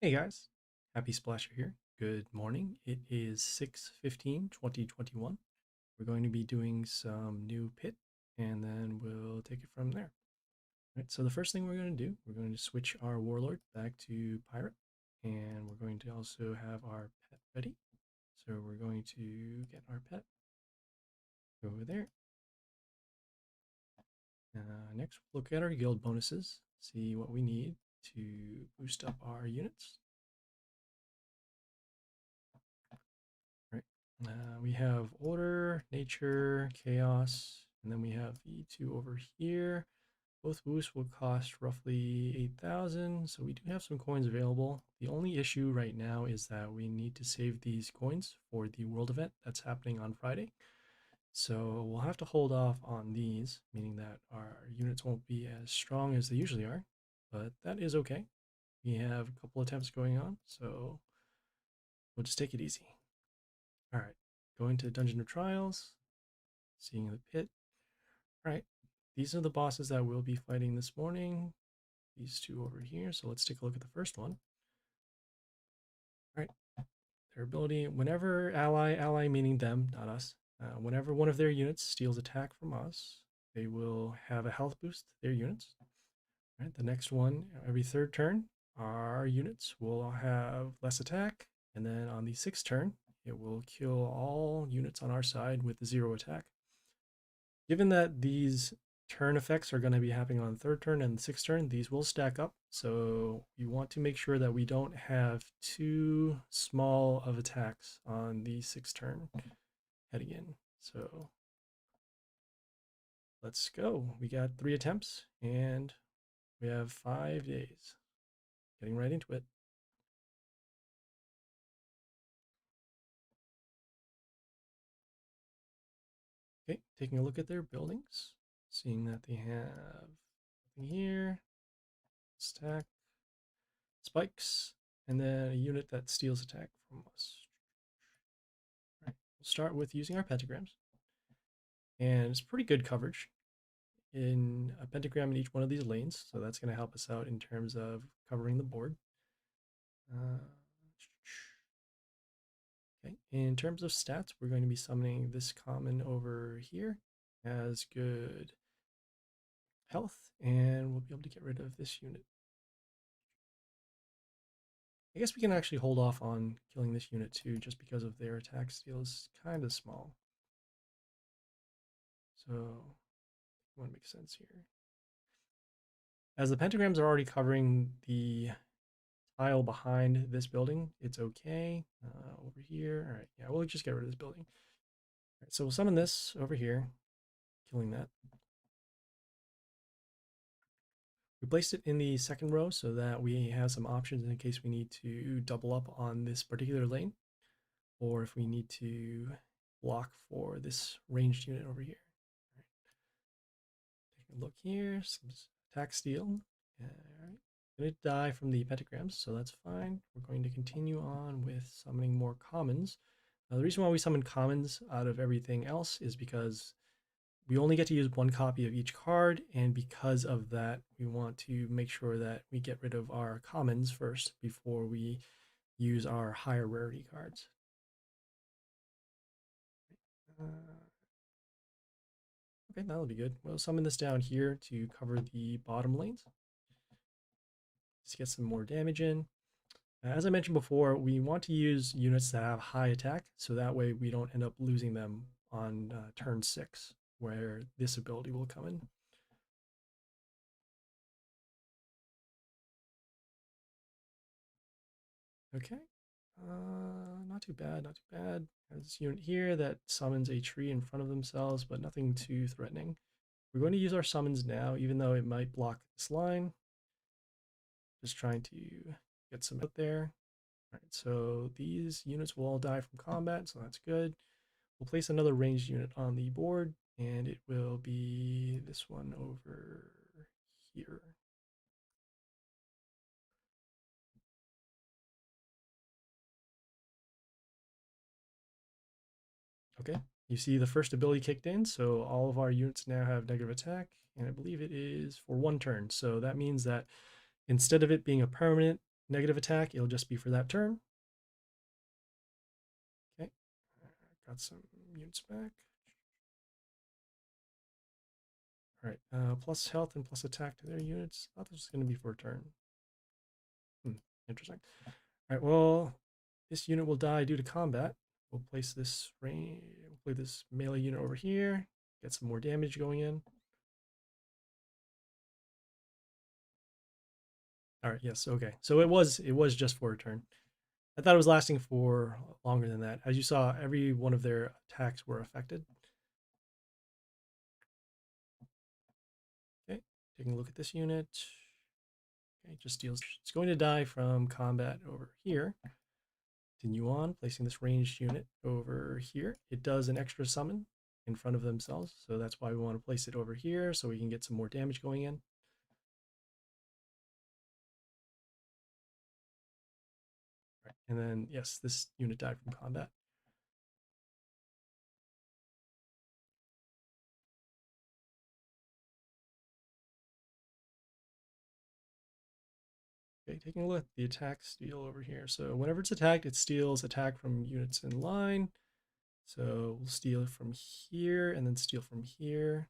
Hey guys, Happy Splasher here. Good morning. It is 6/15/2021. We're going to be doing some new pit and then we'll take it from there. All right, so the first thing we're going to do, we're going to switch our warlord back to pirate and we're going to also have our pet ready. So we're going to get our pet over there. Next, we'll look at our guild bonuses, see what we need to boost up our units. Right. We have order, nature, chaos, and then we have the two over here. Both boosts will cost roughly 8,000, so we do have some coins available. The only issue right now is that we need to save these coins for the world event that's happening on Friday. So we'll have to hold off on these, meaning that our units won't be as strong as they usually are, but that is okay. We have a couple attempts going on, so we'll just take it easy. All right, going to Dungeon of Trials, seeing the pit. All right, these are the bosses that we'll be fighting this morning. These two over here. So let's take a look at the first one. All right, their ability, whenever ally meaning them, not us, whenever one of their units steals attack from us, they will have a health boost to their units. All right, the next one, every third turn, our units will have less attack. And then on the sixth turn, it will kill all units on our side with 0 attack. Given that these turn effects are going to be happening on the third turn and the sixth turn, these will stack up. So you want to make sure that we don't have too small of attacks on the sixth turn heading in. So let's go. We got 3 attempts and we have 5 days. Getting right into it. Okay, taking a look at their buildings, seeing that they have nothing here, stack, spikes, and then a unit that steals attack from us. All right, we'll start with using our pentagrams, and it's pretty good coverage in a pentagram in each one of these lanes, so that's going to help us out in terms of covering the board. Okay, in terms of stats, we're going to be summoning this common over here, has good health, and we'll be able to get rid of this unit. I guess we can actually hold off on killing this unit too, just because of their attack steal is kind of small. So, it won't make sense here. As the pentagrams are already covering the tile behind this building, it's okay. Over here, all right, yeah, we'll just get rid of this building. All right, so we'll summon this over here, killing that. We placed it in the second row so that we have some options in case we need to double up on this particular lane, or if we need to block for this ranged unit over here. All right. Take a look here, some attack steal. All right. Going to die from the pentagrams, so that's fine. We're going to continue on with summoning more commons. Now, the reason why we summon commons out of everything else is because we only get to use 1 copy of each card, and because of that, we want to make sure that we get rid of our commons first before we use our higher rarity cards. Okay, that'll be good. We'll summon this down here to cover the bottom lanes. Just get some more damage in. As I mentioned before, we want to use units that have high attack, so that way we don't end up losing them on turn 6, where this ability will come in. Okay, not too bad, not too bad. There's this unit here that summons a tree in front of themselves, but nothing too threatening. We're going to use our summons now, even though it might block this line. Just trying to get some out there. All right, so these units will all die from combat, so that's good. We'll place another ranged unit on the board, and it will be this one over here. Okay, you see the first ability kicked in, so all of our units now have negative attack, and I believe it is for 1 turn. So that means that instead of it being a permanent, negative attack, it'll just be for that turn. Okay, got some units back. All right, plus health and plus attack to their units. I thought this was going to be for a turn. Interesting. All right, well, this unit will die due to combat. We'll place this range, we'll play this melee unit over here, get some more damage going in. All right, yes, okay. So it was just for a turn. I thought it was lasting for longer than that. As you saw, every one of their attacks were affected. Okay, taking a look at this unit. Okay, just deals. It's going to die from combat over here. Continue on, placing this ranged unit over here. It does an extra summon in front of themselves, so that's why we want to place it over here so we can get some more damage going in. Right. And then, yes, this unit died from combat. Okay, taking a look at the attack steal over here. So whenever it's attacked, it steals attack from units in line. So we'll steal from here and then steal from here.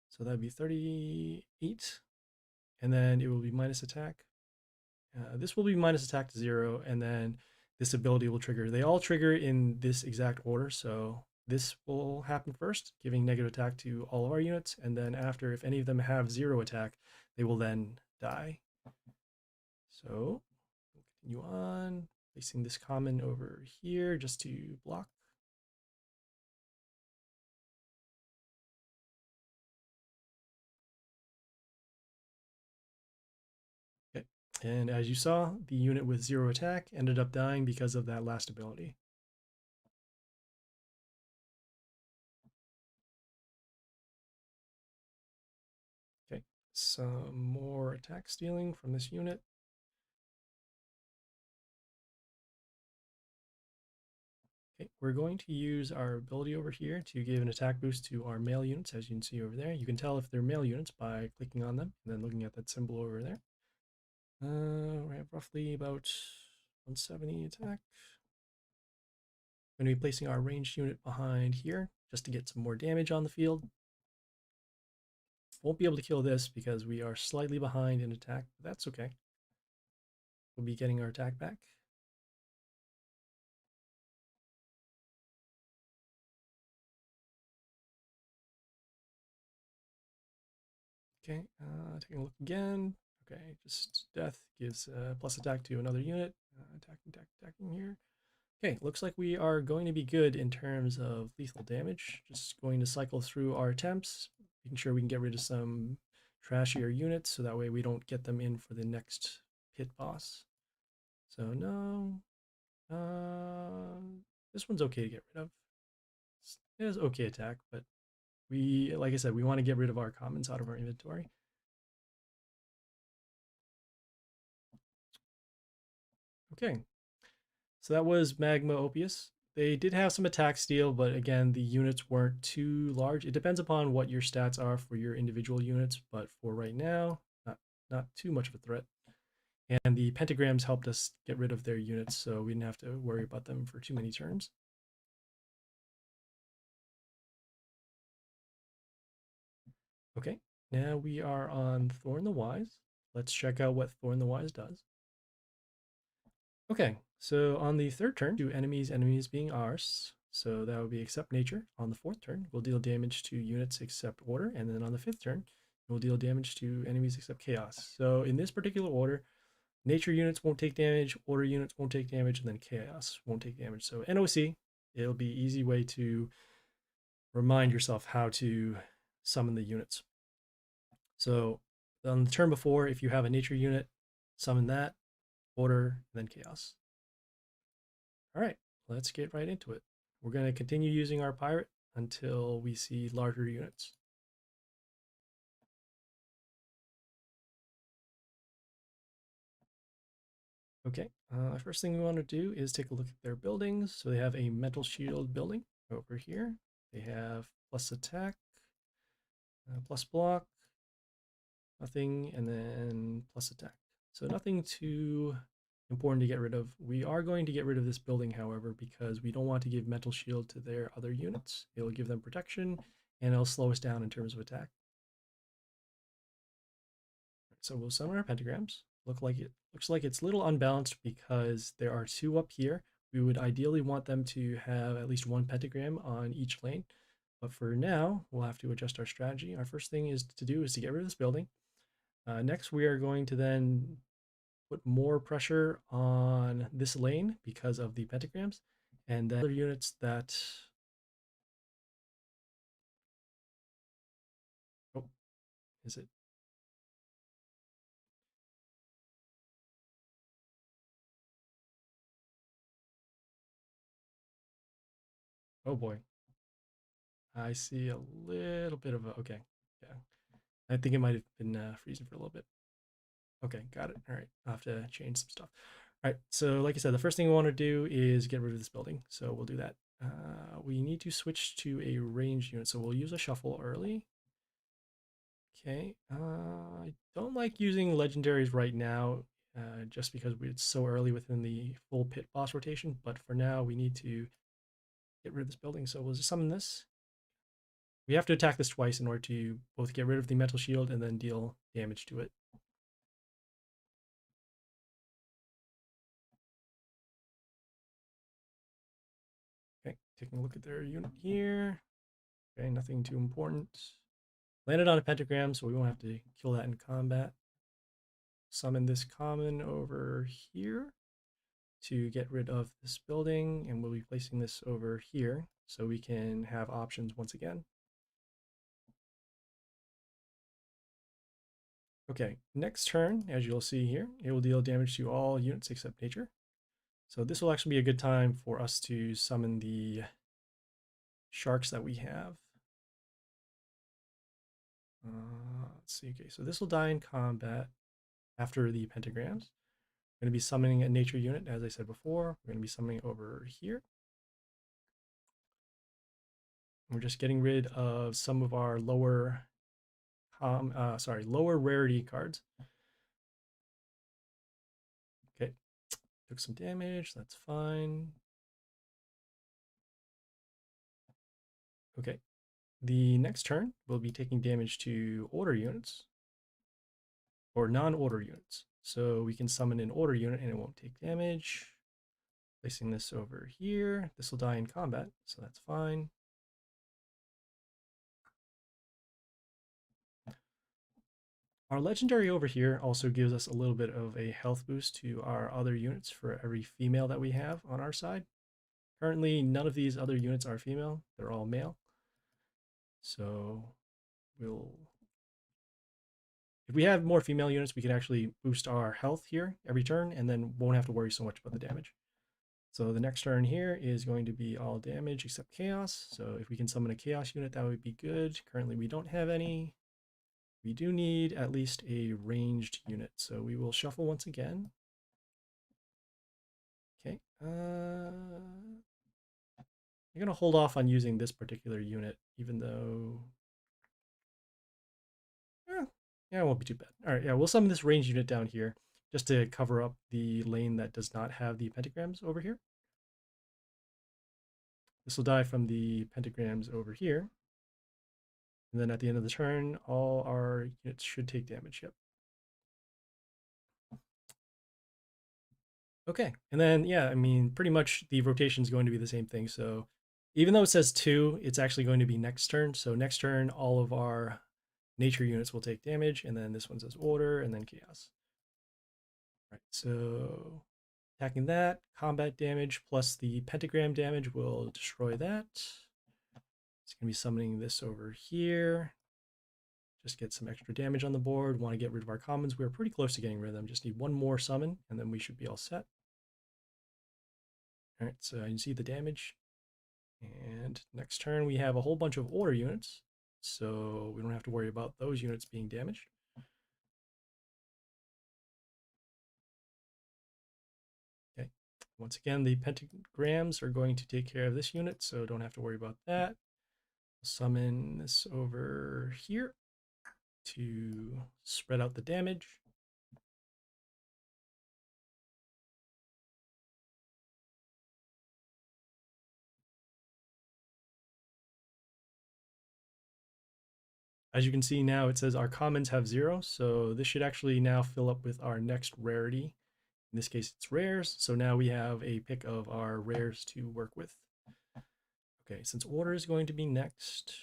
So that'd be 38. And then it will be minus attack. This will be minus attack to 0, and then this ability will trigger. They all trigger in this exact order, so this will happen first, giving negative attack to all of our units, and then after, if any of them have 0 attack, they will then die. So continue on, placing this common over here just to block. Okay, and as you saw, the unit with 0 attack ended up dying because of that last ability. Okay, some more attack stealing from this unit. Okay, we're going to use our ability over here to give an attack boost to our male units, as you can see over there. You can tell if they're male units by clicking on them and then looking at that symbol over there. We have roughly about 170 attack. I'm going to be placing our ranged unit behind here just to get some more damage on the field. Won't be able to kill this because we are slightly behind in attack, but that's okay. We'll be getting our attack back. Okay, taking a look again. Okay, just death gives plus attack to another unit. Attacking here. Okay, looks like we are going to be good in terms of lethal damage. Just going to cycle through our attempts, making sure we can get rid of some trashier units so that way we don't get them in for the next pit boss. So no, this one's okay to get rid of. It is okay attack, but we, like I said, we want to get rid of our commons out of our inventory. Okay, so that was Magma Opius. They did have some attack steal, but again, the units weren't too large. It depends upon what your stats are for your individual units, but for right now, not too much of a threat. And the pentagrams helped us get rid of their units, so we didn't have to worry about them for too many turns. Okay, now we are on Thorn the Wise. Let's check out what Thorn the Wise does. Okay, so on the third turn, do enemies being ours. So that would be except nature. On the fourth turn, we'll deal damage to units except order. And then on the fifth turn, we'll deal damage to enemies except chaos. So in this particular order, nature units won't take damage, order units won't take damage, and then chaos won't take damage. So NOC, it'll be an easy way to remind yourself how to summon the units. So on the turn before, if you have a nature unit, summon that, order, and then chaos. All right, let's get right into it. We're going to continue using our pirate until we see larger units. Okay, first thing we want to do is take a look at their buildings. So they have a mental shield building over here. They have plus attack, plus block, nothing, and then plus attack. So nothing too important to get rid of. We are going to get rid of this building, however, because we don't want to give mental shield to their other units. It'll give them protection and it'll slow us down in terms of attack. So we'll summon our pentagrams. Looks like it's a little unbalanced because there are two up here. We would ideally want them to have at least one pentagram on each lane. But for now, we'll have to adjust our strategy. Our first thing is to get rid of this building. Next, we are going to then put more pressure on this lane because of the pentagrams. And then other units that... Oh, is it? Oh boy. I see a little bit of a... Okay. Yeah. I think it might have been freezing for a little bit. Okay, got it. All right, I'll have to change some stuff. All right, so like I said, the first thing we want to do is get rid of this building. So we'll do that. We need to switch to a ranged unit. So we'll use a shuffle early. Okay, I don't like using legendaries right now just because it's so early within the full pit boss rotation. But for now, we need to get rid of this building. So we'll just summon this. We have to attack this twice in order to both get rid of the mental shield and then deal damage to it. Okay, taking a look at their unit here. Okay, nothing too important. Landed on a pentagram, so we won't have to kill that in combat. Summon this common over here to get rid of this building, and we'll be placing this over here so we can have options once again. Okay, next turn, as you'll see here, it will deal damage to all units except nature. So this will actually be a good time for us to summon the sharks that we have. Let's see, okay, so this will die in combat after the pentagrams. We're going to be summoning a nature unit, as I said before. We're going to be summoning over here. We're just getting rid of some of our lower rarity cards. Okay, took some damage, that's fine. Okay, the next turn we'll be taking damage to order units or non-order units. So we can summon an order unit and it won't take damage. Placing this over here. This will die in combat, so that's fine. Our legendary over here also gives us a little bit of a health boost to our other units for every female that we have on our side. Currently, none of these other units are female. They're all male. So if we have more female units, we can actually boost our health here every turn and then won't have to worry so much about the damage. So the next turn here is going to be all damage except chaos. So if we can summon a chaos unit, that would be good. Currently, we don't have any. We do need at least a ranged unit. So we will shuffle once again. Okay. I'm going to hold off on using this particular unit, even though... Yeah, it won't be too bad. All right, yeah, we'll summon this ranged unit down here just to cover up the lane that does not have the pentagrams over here. This will die from the pentagrams over here. And then at the end of the turn, all our units should take damage. Yep. Okay, and then, yeah, I mean, pretty much the rotation is going to be the same thing. So even though it says 2, it's actually going to be next turn. So next turn, all of our nature units will take damage, and then this one says order, and then chaos. All right, so attacking that, combat damage plus the pentagram damage will destroy that. It's going to be summoning this over here. Just get some extra damage on the board. Want to get rid of our commons. We're pretty close to getting rid of them. Just need one more summon, and then we should be all set. All right, so you can see the damage. And next turn, we have a whole bunch of order units, so we don't have to worry about those units being damaged. Okay, once again, the pentagrams are going to take care of this unit, so don't have to worry about that. Summon this over here to spread out the damage. As you can see now, it says our commons have 0, so this should actually now fill up with our next rarity. In this case, it's rares, so now we have a pick of our rares to work with. Okay, since order is going to be next,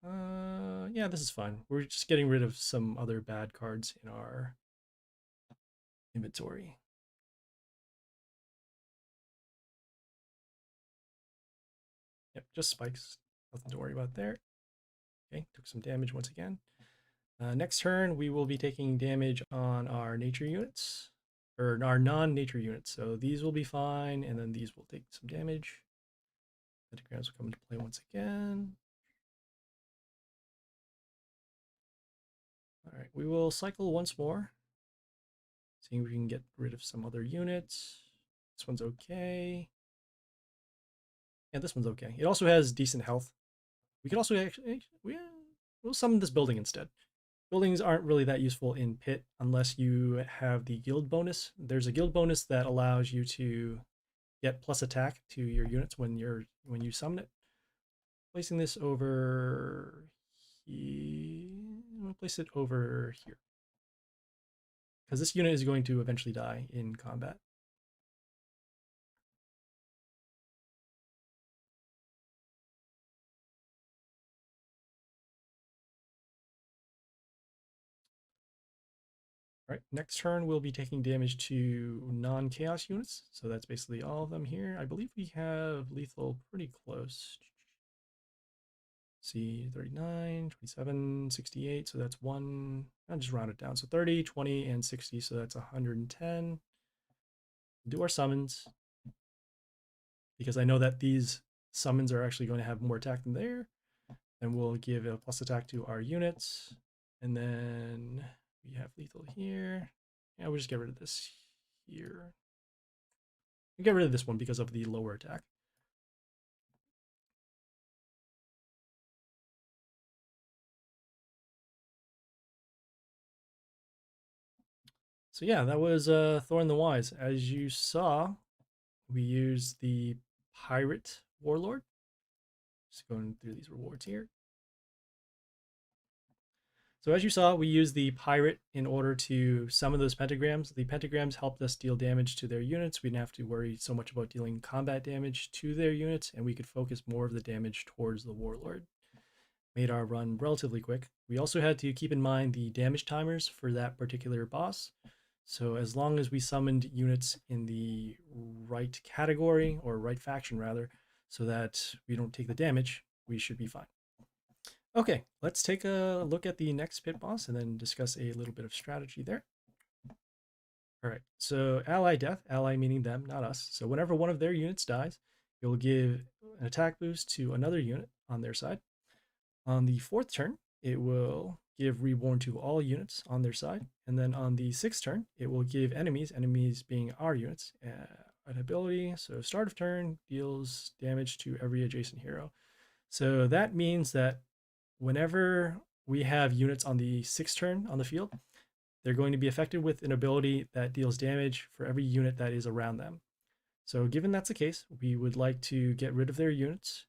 yeah, this is fine. We're just getting rid of some other bad cards in our inventory. Yep, just spikes. Nothing to worry about there. Okay, took some damage once again. Next turn, we will be taking damage on our nature units, or our non-nature units. So these will be fine, and then these will take some damage. Pentagrams will come into play once again. All right, we will cycle once more. Seeing if we can get rid of some other units. This one's okay. Yeah, this one's okay. It also has decent health. We could also actually, we'll summon this building instead. Buildings aren't really that useful in Pit unless you have the guild bonus. There's a guild bonus that allows you to get plus attack to your units when you summon it. Placing this over here. I'll place it over here. Because this unit is going to eventually die in combat. All right, next turn we'll be taking damage to non-chaos units. So that's basically all of them here. I believe we have lethal pretty close. See, 39, 27, 68. So that's one. I'll just round it down. So 30, 20, and 60. So that's 110. Do our summons. Because I know that these summons are actually going to have more attack than there. Then we'll give a plus attack to our units. And then we have lethal here. Yeah, we'll just get rid of this here. We'll get rid of this one because of the lower attack. So yeah, that was Thorn the Wise. As you saw, we used the Pirate Warlord. Just going through these rewards here. So as you saw, we used the Pirate in order to summon those pentagrams. The pentagrams helped us deal damage to their units. We didn't have to worry so much about dealing combat damage to their units, and we could focus more of the damage towards the Warlord. Made our run relatively quick. We also had to keep in mind the damage timers for that particular boss. So as long as we summoned units in the right category, or right faction rather, so that we don't take the damage, we should be fine. Okay, let's take a look at the next pit boss and then discuss a little bit of strategy there. All right, so ally death, ally meaning them, not us. So whenever one of their units dies, it will give an attack boost to another unit on their side. On the 4th turn, it will give reborn to all units on their side. And then on the 6th turn, it will give enemies being our units, an ability. So start of turn deals damage to every adjacent hero. So that means that whenever we have units on the 6th turn on the field, they're going to be affected with an ability that deals damage for every unit that is around them. So given that's the case, we would like to get rid of their units.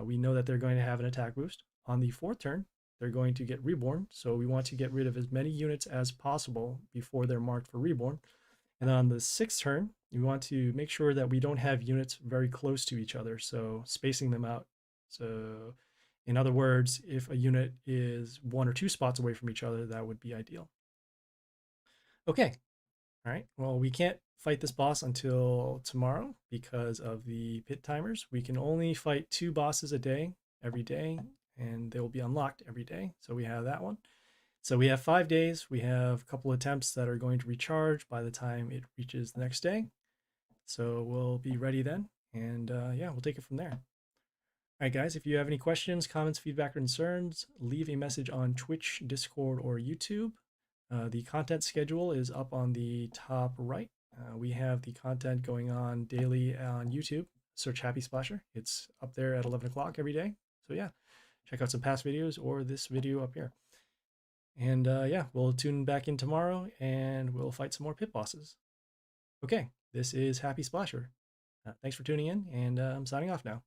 We know that they're going to have an attack boost. On the 4th turn, they're going to get reborn. So we want to get rid of as many units as possible before they're marked for reborn. And on the 6th turn, we want to make sure that we don't have units very close to each other. So spacing them out. So in other words, if a unit is 1 or 2 spots away from each other, that would be ideal. Okay. All right. Well, we can't fight this boss until tomorrow because of the pit timers. We can only fight 2 bosses a day, every day, and they will be unlocked every day. So we have that one. So we have 5 days. We have a couple attempts that are going to recharge by the time it reaches the next day. So we'll be ready then. And yeah, we'll take it from there. All right, guys, if you have any questions, comments, feedback, or concerns, leave a message on Twitch, Discord, or YouTube. The content schedule is up on the top right. We have the content going on daily on YouTube. Search Happy Splasher. It's up there at 11 o'clock every day. So yeah, check out some past videos or this video up here. And yeah, we'll tune back in tomorrow and we'll fight some more pit bosses. Okay, this is Happy Splasher. Thanks for tuning in, and I'm signing off now.